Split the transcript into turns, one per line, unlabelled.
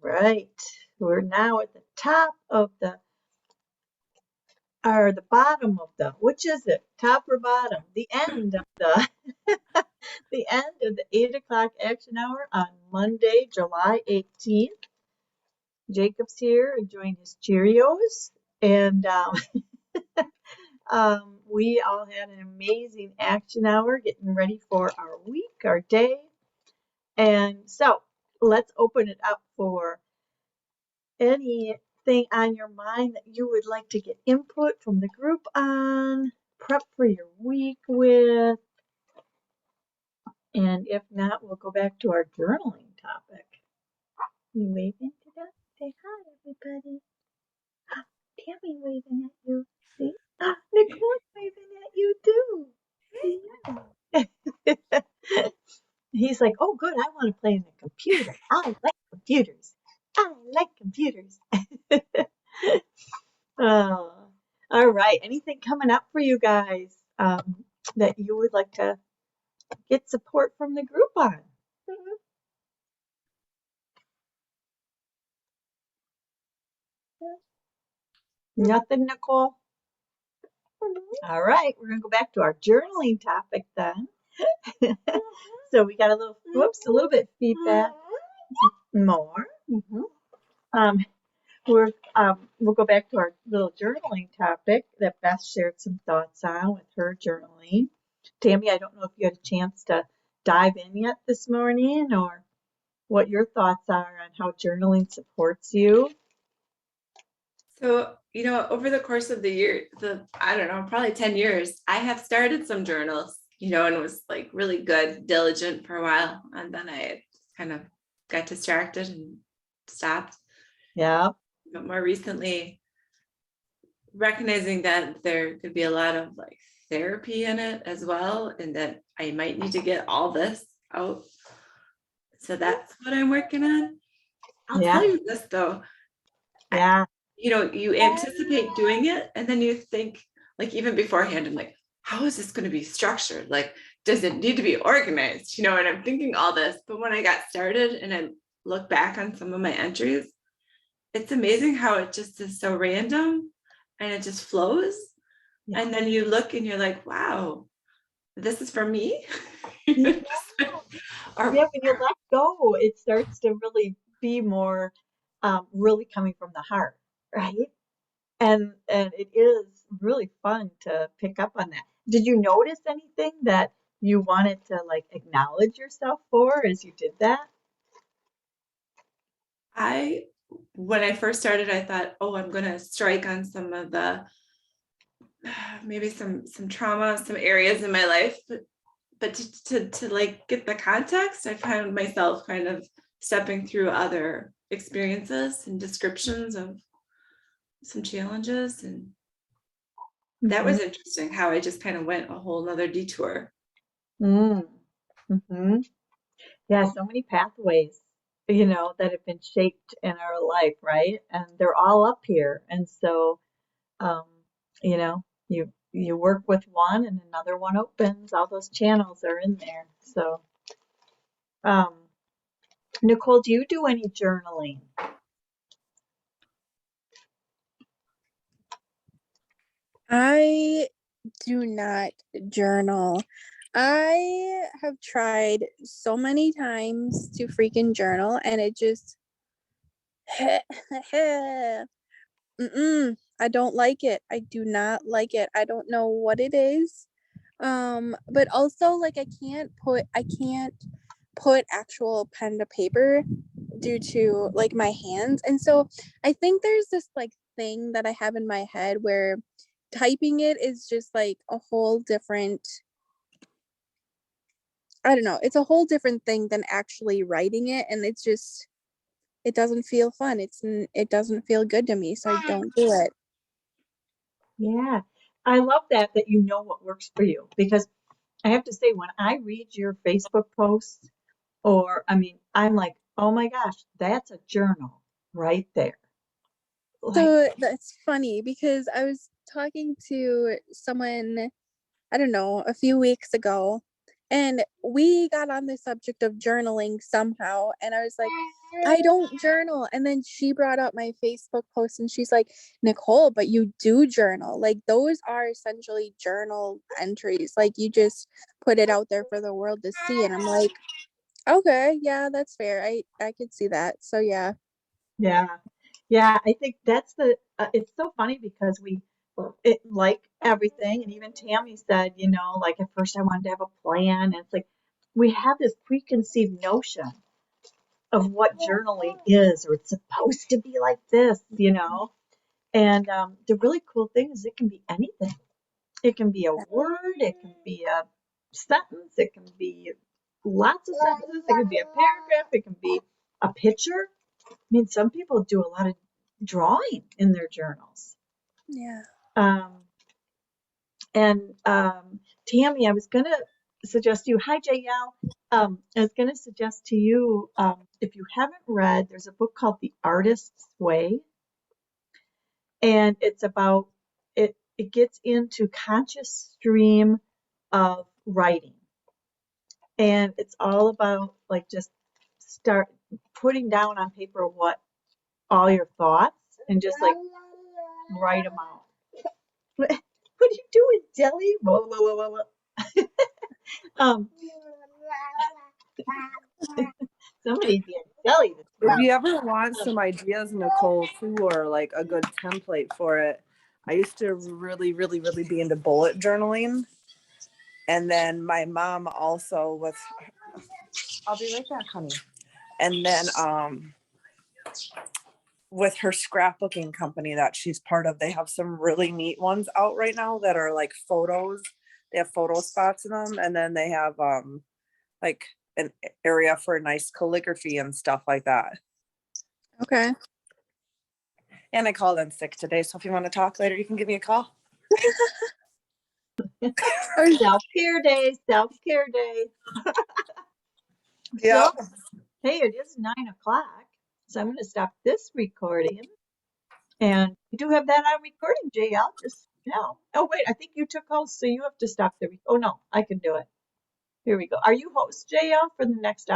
Right. We're now at the top of the bottom of which is it? Top or bottom? The end of the end of the 8 o'clock action hour on Monday, July 18th. Jacob's here enjoying his Cheerios, and we all had an amazing action hour getting ready for our week, our day. And so let's open it up for anything on your mind that you would like to get input from the group on, prep for your week with. And if not, we'll go back to our journaling topic. You waving to them? Say hi, everybody. Tammy waving at you. See? Nicole's waving at you too. Yeah. He's like, oh, good. I want to play in the computer. I like computers. I like computers. Oh, all right. Anything coming up for you guys that you would like to get support from the group on? Nothing, Nicole? All right. We're going to go back to our journaling topic then. So we got a little bit feedback. More. We'll go back to our little journaling topic that Beth shared some thoughts on with her journaling. Tammy, I don't know if you had a chance to dive in yet this morning or what your thoughts are on how journaling supports you.
So, over the course of the year, I don't know, probably 10 years, I have started some journals, and was like really good, diligent for a while. And then I kind of got distracted and stopped.
Yeah.
But more recently, recognizing that there could be a lot of like therapy in it as well, and that I might need to get all this out. So that's what I'm working on. I'll tell you this though.
Yeah.
You anticipate doing it, and then you think, like, even beforehand, I'm like, how is this going to be structured? Like, does it need to be organized? And I'm thinking all this. But when I got started and I look back on some of my entries, it's amazing how it just is so random and it just flows. Yeah. And then you look and you're like, wow, this is for me.
Yeah. When you let go, it starts to really be more really coming from the heart, right? And it is really fun to pick up on that. Did you notice anything that you wanted to like acknowledge yourself for as you did that?
When I first started, I thought, oh, I'm going to strike on some of the, maybe some trauma, some areas in my life, but to like get the context, I found myself kind of stepping through other experiences and descriptions of some challenges. And that was interesting how I just kind of went a whole nother detour.
Mm-hmm. Yeah, so many pathways, that have been shaped in our life, right? And they're all up here. And so, you work with one and another one opens. All those channels are in there. So, Nicole, do you do any journaling?
I do not journal. I have tried so many times to freaking journal, and it just I don't like it. I do not like it. I don't know what it is. But also like I can't put actual pen to paper due to like my hands. And so I think there's this like thing that I have in my head where typing it is just like a whole different, I don't know, it's a whole different thing than actually writing it, and it's just, it doesn't feel fun. It doesn't feel good to me, so I don't do it.
Yeah, I love that you know what works for you, because I have to say, when I read your Facebook posts, I'm like, oh my gosh, that's a journal right there.
So that's funny because I was talking to someone, I don't know, a few weeks ago, And we got on the subject of journaling somehow. And I was like, I don't journal. And then she brought up my Facebook post and she's like, Nicole, but you do journal. Like those are essentially journal entries. Like you just put it out there for the world to see. And I'm like, okay, yeah, that's fair. I could see that. So yeah.
Yeah. Yeah, I think that's it's so funny because it like everything, and even Tammy said, like at first I wanted to have a plan, and it's like we have this preconceived notion of what journaling is, or it's supposed to be like this. And the really cool thing is it can be anything. It can be a word, it can be a sentence, it can be lots of sentences, it can be a paragraph, it can be a picture. I mean, some people do a lot of drawing in their journals.
Yeah.
And Tammy, I was going to suggest to you, hi JL. I was going to suggest to you, if you haven't read, there's a book called The Artist's Way. And it's about, it gets into conscious stream of writing. And it's all about like just start putting down on paper what all your thoughts and just like write them out. What are you doing, Jelly? Whoa, whoa, whoa, whoa, whoa. um, Somebody's being jelly.
If you ever want some ideas, Nicole, too, or like a good template for it, I used to really, really, really be into bullet journaling. And then my mom also with, I'll be right back, honey. And then with her scrapbooking company that she's part of, they have some really neat ones out right now that are like photos. They have photo spots in them. And then they have like an area for nice calligraphy and stuff like that.
Okay.
And I called in sick today, so if you want to talk later, you can give me a call.
Self-care day, self-care day.
Yeah.
So, hey, it is 9:00, so I'm going to stop this recording. And we do have that on recording, JL, just now. Oh, wait, I think you took host, so you have to stop the. Oh, no, I can do it. Here we go. Are you host, JL, for the next hour?